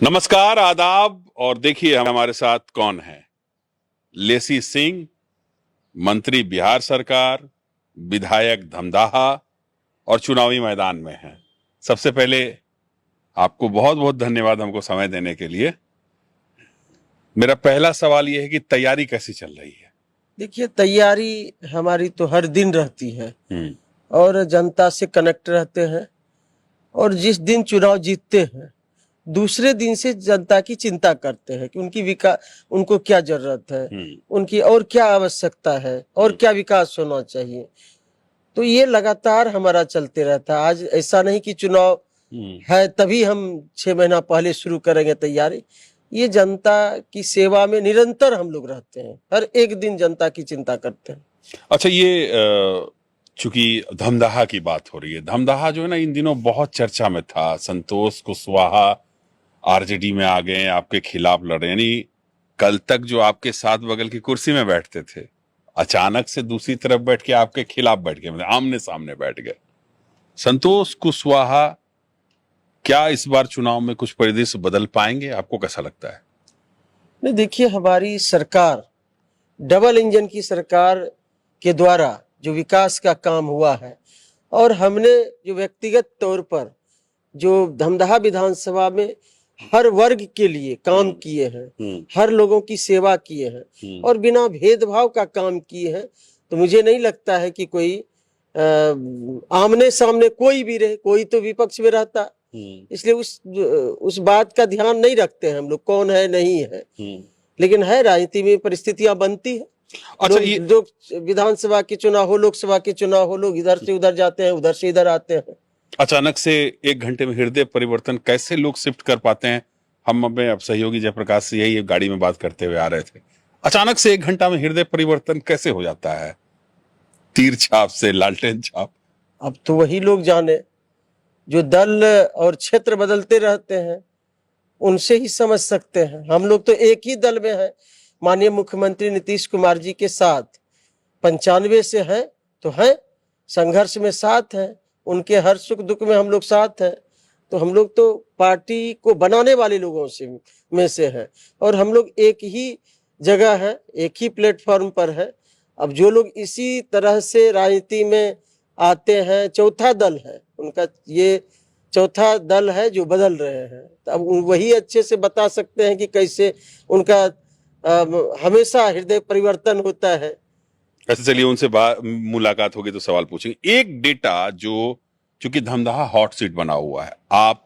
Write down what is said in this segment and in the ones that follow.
नमस्कार, आदाब। और देखिए हमारे साथ कौन है। लेसी सिंह, मंत्री बिहार सरकार, विधायक धमदाहा और चुनावी मैदान में हैं। सबसे पहले आपको बहुत बहुत धन्यवाद हमको समय देने के लिए। मेरा पहला सवाल यह है कि तैयारी कैसी चल रही है? देखिए, तैयारी हमारी तो हर दिन रहती है और जनता से कनेक्ट रहते हैं। और जिस दिन चुनाव जीतते हैं दूसरे दिन से जनता की चिंता करते हैं कि उनको क्या जरूरत है, उनकी और क्या आवश्यकता है और क्या विकास होना चाहिए। तो ये लगातार हमारा चलते रहता है। आज ऐसा नहीं कि चुनाव है तभी हम 6 महीना पहले शुरू करेंगे तैयारी। ये जनता की सेवा में निरंतर हम लोग रहते हैं, हर एक दिन जनता की चिंता करते हैं। अच्छा, ये चूंकि धमदाहा की बात हो रही है, धमदाहा जो है ना इन दिनों बहुत चर्चा में था। संतोष कुशवाहा आरजेडी में आ गए, आपके खिलाफ लड़ रहे। यानी कल तक जो आपके साथ बगल की कुर्सी में बैठते थे, अचानक से दूसरी तरफ बैठ के आपके खिलाफ बैठ गए, मतलब आमने सामने बैठ गए। संतोष कुशवाहा क्या इस बार चुनाव में कुछ परिदृश्य बदल पाएंगे? आपको कैसा लगता है? नहीं, देखिए, हमारी सरकार डबल इंजन की सरकार के द्वारा जो विकास का काम हुआ है और हमने जो व्यक्तिगत तौर पर जो धमदाहा विधानसभा में हर वर्ग के लिए काम किए हैं, हर लोगों की सेवा किए हैं और बिना भेदभाव का काम किए हैं, तो मुझे नहीं लगता है कि कोई आमने सामने कोई भी रहे, कोई तो विपक्ष में रहता। इसलिए उस बात का ध्यान नहीं रखते हैं हम लोग, कौन है नहीं है। लेकिन है, राजनीति में परिस्थितियां बनती है। अच्छा, लोग विधानसभा के चुनाव हो, लोकसभा के चुनाव हो, लोग इधर से उधर जाते हैं, उधर से इधर आते हैं। अचानक से 1 घंटे में हृदय परिवर्तन कैसे लोग शिफ्ट कर पाते हैं? हम अपने अब सहयोगी जयप्रकाश से यही गाड़ी में बात करते हुए आ रहे थे। अचानक से 1 घंटा में हृदय परिवर्तन कैसे हो जाता है? तीर छाप से लालटेन छाप। अब तो वही लोग जाने जो दल और क्षेत्र बदलते रहते हैं, उनसे ही समझ सकते हैं। हम लोग तो एक ही दल में हैं, माननीय मुख्यमंत्री नीतीश कुमार जी के साथ 95 से हैं तो हैं, संघर्ष में साथ हैं, उनके हर सुख दुख में हम लोग साथ हैं। तो हम लोग तो पार्टी को बनाने वाले लोगों में से हैं और हम लोग एक ही जगह है, एक ही प्लेटफॉर्म पर है। अब जो लोग इसी तरह से राजनीति में आते हैं, चौथा दल है उनका, ये चौथा दल है जो बदल रहे हैं। तो अब वही अच्छे से बता सकते हैं कि कैसे उनका हमेशा हृदय परिवर्तन होता है। ऐसे चलिए उनसे मुलाकात होगी तो सवाल पूछेंगे। एक डेटा जो, चूंकि धमदाहा हॉट सीट बना हुआ है, आप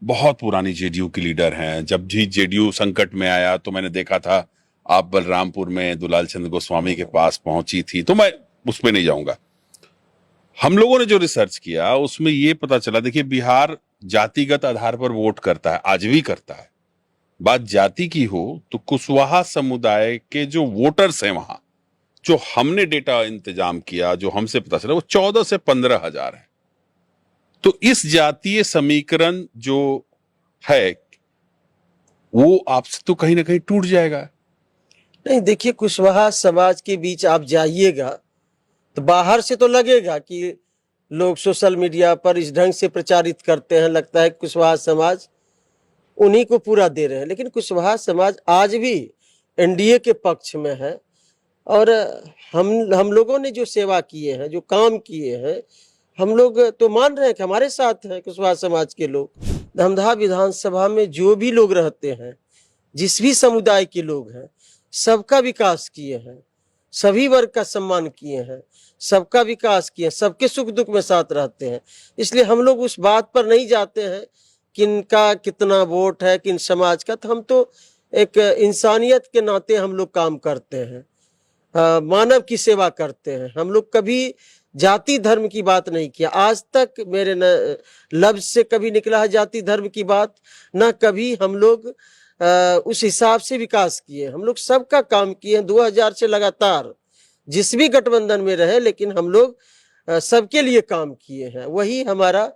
बहुत पुरानी जेडीयू की लीडर हैं। जब भी जेडीयू संकट में आया तो मैंने देखा था आप बलरामपुर में दुलाल चंद्र गोस्वामी के पास पहुंची थी, तो मैं उस पर नहीं जाऊंगा। हम लोगों ने जो रिसर्च किया उसमें ये पता चला, देखिए बिहार जातिगत आधार पर वोट करता है, आज भी करता है। बात जाति की हो तो कुशवाहा समुदाय के जो वोटर्स हैं वहां, जो हमने डेटा इंतजाम किया, जो हमसे पता चला, वो 14 से 15 हजार है। तो इस जातीय समीकरण जो है वो आपसे तो कहीं ना कहीं टूट जाएगा। नहीं, देखिए, कुशवाहा समाज के बीच आप जाइएगा तो बाहर से तो लगेगा कि लोग सोशल मीडिया पर इस ढंग से प्रचारित करते हैं, लगता है कुशवाहा समाज उन्हीं को पूरा दे रहे हैं। लेकिन कुशवाहा समाज आज भी एनडीए के पक्ष में है और हम लोगों ने जो सेवा किए हैं, जो काम किए हैं, हम लोग तो मान रहे हैं कि हमारे साथ हैं कुशवाहा समाज के लोग। धमदाहा विधानसभा में जो भी लोग रहते हैं, जिस भी समुदाय के लोग हैं, सबका विकास किए हैं, सभी वर्ग का सम्मान किए हैं, सबका विकास किए, सबके सुख दुख में साथ रहते हैं। इसलिए हम लोग उस बात पर नहीं जाते हैं किनका कितना वोट है, किन समाज का। तो हम तो एक इंसानियत के नाते हम लोग काम करते हैं, मानव की सेवा करते हैं। हम लोग कभी जाति धर्म की बात नहीं किया, आज तक मेरे लफ्ज से कभी निकला है जाति धर्म की बात, ना कभी हम लोग उस हिसाब से विकास किए। हम लोग सबका काम किए हैं 2000 से लगातार, जिस भी गठबंधन में रहे, लेकिन हम लोग सबके लिए काम किए हैं। वही हमारा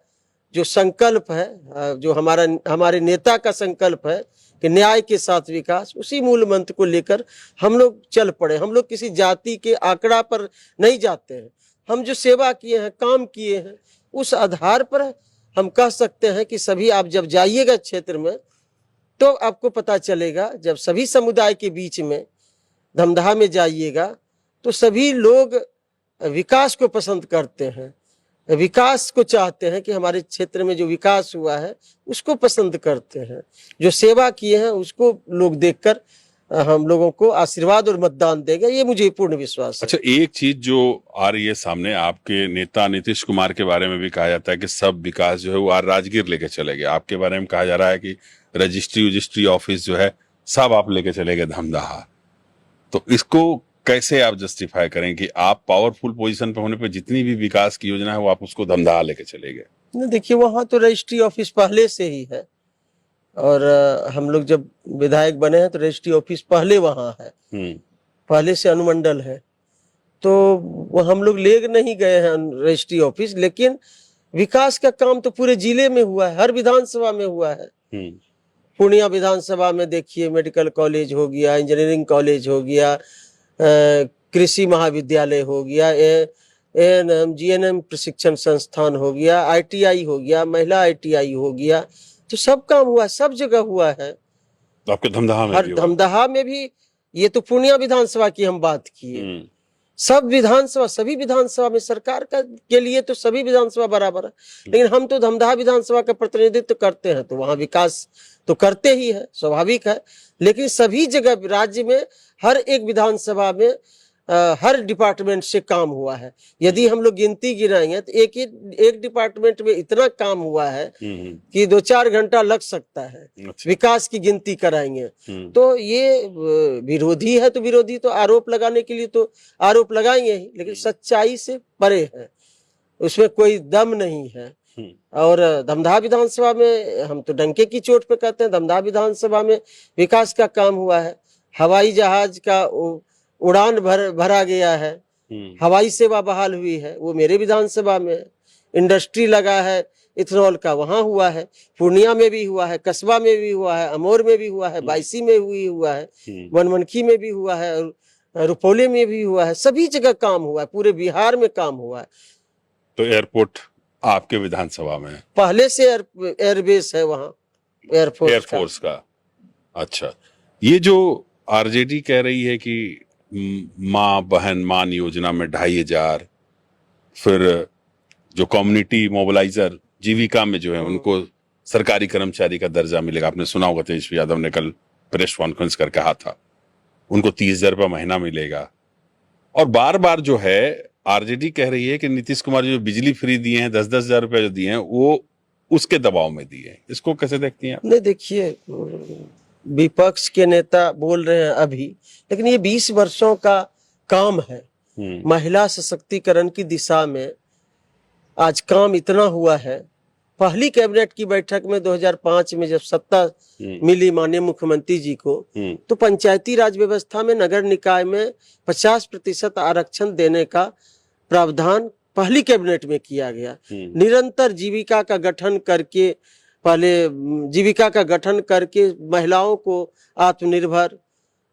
जो संकल्प है, जो हमारे नेता का संकल्प है कि न्याय के साथ विकास, उसी मूल मंत्र को लेकर हम लोग चल पड़े। हम लोग किसी जाति के आंकड़ा पर नहीं जाते हैं। हम जो सेवा किए हैं, काम किए हैं, उस आधार पर हम कह सकते हैं कि सभी, आप जब जाइएगा क्षेत्र में तो आपको पता चलेगा, जब सभी समुदाय के बीच में धमदाहा में जाइएगा तो सभी लोग विकास को पसंद करते हैं, विकास को चाहते हैं कि हमारे क्षेत्र में जो विकास हुआ है उसको पसंद करते हैं, जो सेवा किए हैं उसको लोग देखकर हम लोगों को आशीर्वाद और मतदान देंगे, ये मुझे पूर्ण विश्वास है। अच्छा, एक चीज जो आ रही है सामने, आपके नेता नीतीश कुमार के बारे में भी कहा जाता है कि सब विकास जो है वो राजगीर लेके चले गए। आपके बारे में कहा जा रहा है कि रजिस्ट्री ऑफिस जो है सब आप लेके चले गए धमदाहा। तो इसको कैसे आप जस्टिफाई करें कि आप पावरफुल पोजीशन पे होने पे जितनी भी विकास की योजना है वो आप उसको धमदाहा लेके चले गए? नहीं, देखिए वहाँ तो रजिस्ट्री ऑफिस पहले से ही है, और हम लोग जब विधायक बने हैं तो रजिस्ट्री ऑफिस पहले वहाँ है, पहले से अनुमंडल है, तो वो हम लोग ले नहीं गए हैं रजिस्ट्री ऑफिस। लेकिन विकास का काम तो पूरे जिले में हुआ है, हर विधानसभा में हुआ है। पूर्णिया विधानसभा में देखिए मेडिकल कॉलेज हो गया, इंजीनियरिंग कॉलेज हो गया, कृषि महाविद्यालय हो गया, एएनएम जीएनएम प्रशिक्षण संस्थान हो गया, आईटीआई हो गया, महिला आईटीआई हो गया, तो सब काम हुआ है, सब जगह हुआ है। तो आपके धमदाहा में हर भी हुआ? धमदाहा में भी, ये तो पूर्णिया विधानसभा की हम बात किए, सब विधानसभा, सभी विधानसभा में सरकार का के लिए तो सभी विधानसभा बराबर है, लेकिन हम तो धमदाहा विधानसभा का प्रतिनिधित्व करते हैं, तो वहाँ विकास तो करते ही है, स्वाभाविक है। लेकिन सभी जगह राज्य में हर एक विधानसभा में हर डिपार्टमेंट से काम हुआ है। यदि हम लोग गिनती गिनाएंगे तो एक डिपार्टमेंट में इतना काम हुआ है कि 2-4 घंटा लग सकता है। अच्छा। विकास की गिनती कराएंगे तो ये विरोधी है, तो विरोधी तो आरोप लगाने के लिए तो आरोप लगाएंगे ही, लेकिन सच्चाई से परे है, उसमें कोई दम नहीं है। और धमदाहा विधानसभा में हम तो डंके की चोट पे कहते हैं, धमदाहा विधानसभा में विकास का काम हुआ है। हवाई जहाज का उड़ान भरा गया है, हवाई सेवा बहाल हुई है, वो मेरे विधानसभा में। इंडस्ट्री लगा है इथेनॉल का, वहाँ हुआ है। पूर्णिया में भी हुआ है, कस्बा में भी हुआ है, अमोर में भी हुआ है, बायसी में हुआ है, बनमनखी में भी हुआ है, रुपौली में भी हुआ है। सभी जगह काम हुआ है, पूरे बिहार में काम हुआ है। तो एयरपोर्ट आपके विधानसभा में है? पहले से एयरबेस है वहाँ, एयरफोर्स का। अच्छा, ये जो आरजेडी कह रही है कि माँ बहन मान योजना में 2500, फिर जो कम्युनिटी मोबिलाइजर जीविका में जो है उनको सरकारी कर्मचारी का दर्जा मिलेगा। आपने सुना होगा तेजस्वी यादव ने कल प्रेस कॉन्फ्रेंस कर कहा था, उनको 30,000 रुपया महीना मिलेगा। और बार बार जो है आरजेडी कह रही है कि नीतीश कुमार जो बिजली फ्री दिए हैं, 10-10 हजार रुपया जो दिए हैं, वो उसके दबाव में दिए हैं। इसको कैसे देखती हैं आप? नहीं, देखिए विपक्ष के नेता बोल रहे हैं अभी, लेकिन ये 20 वर्षों का काम है। महिला सशक्तिकरण की दिशा में आज काम इतना हुआ है। पहली कैबिनेट की बैठक में 2005 में जब सत्ता मिली माननीय मुख्यमंत्री जी को, तो पंचायती राज व्यवस्था में नगर निकाय में 50% आरक्षण देने का प्रावधान पहली कैबिनेट में किया गया। निरंतर जीविका का गठन करके, पहले जीविका का गठन करके महिलाओं को आत्मनिर्भर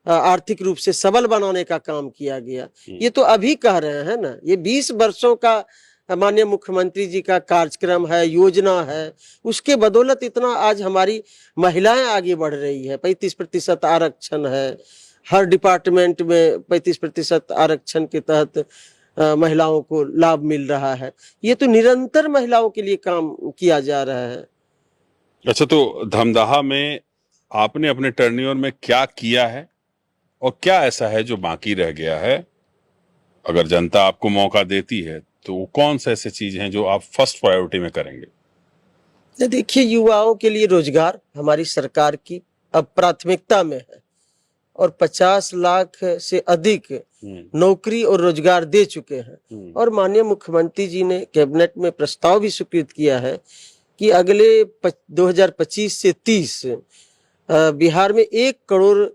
आर्थिक रूप से सबल बनाने का काम किया गया। ये तो अभी कह रहे हैं ना, ये 20 वर्षों का माननीय मुख्यमंत्री जी का कार्यक्रम है, योजना है, उसके बदौलत इतना आज हमारी महिलाएं आगे बढ़ रही है। 35% आरक्षण है, हर डिपार्टमेंट में 35% आरक्षण के तहत महिलाओं को लाभ मिल रहा है। ये तो निरंतर महिलाओं के लिए काम किया जा रहा है। अच्छा, तो धमदाहा में आपने अपने टर्न्योर में क्या किया है और क्या ऐसा है जो बाकी रह गया है? अगर जनता आपको मौका देती है तो वो कौन सा ऐसी चीज हैं जो आप फर्स्ट प्रायोरिटी में करेंगे? देखिए, युवाओं के लिए रोजगार हमारी सरकार की अब प्राथमिकता में है, और 50 लाख से अधिक नौकरी और रोजगार दे चुके हैं। और माननीय मुख्यमंत्री जी ने कैबिनेट में प्रस्ताव भी स्वीकृत किया है कि अगले 2025 से 30 बिहार में 1 करोड़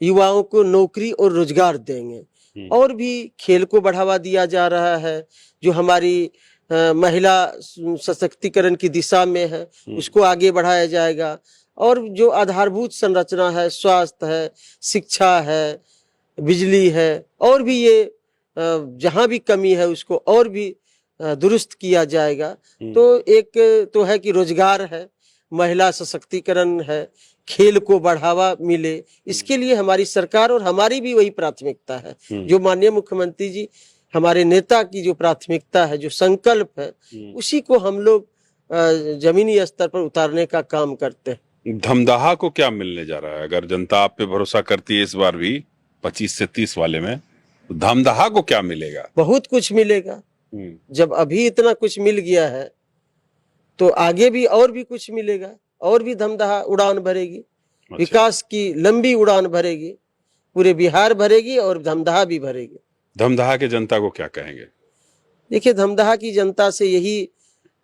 युवाओं को नौकरी और रोजगार देंगे। और भी खेल को बढ़ावा दिया जा रहा है, जो हमारी महिला सशक्तिकरण की दिशा में है उसको आगे बढ़ाया जाएगा। और जो आधारभूत संरचना है, स्वास्थ्य है, शिक्षा है, बिजली है, और भी ये जहाँ भी कमी है उसको और भी दुरुस्त किया जाएगा। तो एक तो है कि रोजगार है, महिला सशक्तिकरण है, खेल को बढ़ावा मिले, इसके लिए हमारी सरकार और हमारी भी वही प्राथमिकता है। जो माननीय मुख्यमंत्री जी हमारे नेता की जो प्राथमिकता है, जो संकल्प है, उसी को हम लोग जमीनी स्तर पर उतारने का काम करते हैं। धमदाहा को क्या मिलने जा रहा है? अगर जनता आप पे भरोसा करती है इस बार भी 25 से 30 वाले में, तो धमदाहा को क्या मिलेगा? बहुत कुछ मिलेगा। जब अभी इतना कुछ मिल गया है तो आगे भी और भी कुछ मिलेगा, और भी धमदाहा उड़ान भरेगी। विकास की लंबी उड़ान भरेगी, पूरे बिहार भरेगी और धमदाहा भी भरेगी। धमदाहा के जनता को क्या कहेंगे? देखिए, धमदाहा की जनता से यही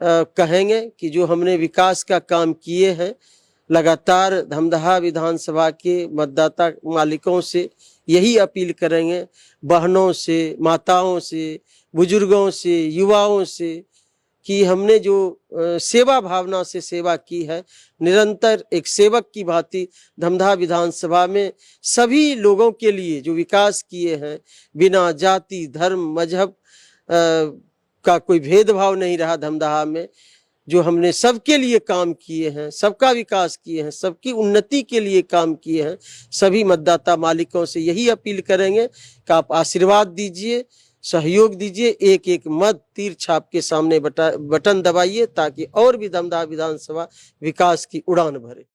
कहेंगे कि जो हमने विकास का काम किए हैं, लगातार धमदाहा विधानसभा के मतदाता मालिकों से यही अपील करेंगे, बहनों से, माताओं से, बुजुर्गों से, युवाओं से, कि हमने जो सेवा भावना से सेवा की है, निरंतर एक सेवक की भांति धमदाहा विधानसभा में सभी लोगों के लिए जो विकास किए हैं, बिना जाति, धर्म, मजहब का कोई भेदभाव नहीं रहा धमदाहा में। जो हमने सबके लिए काम किए हैं, सबका विकास किए हैं, सबकी उन्नति के लिए काम किए हैं, सभी मतदाता मालिकों से यही अपील करेंगे कि आप आशीर्वाद दीजिए, सहयोग दीजिए, एक एक मत तीर छाप के सामने बटन दबाइए, ताकि और भी धमदाहा विधानसभा विकास की उड़ान भरे।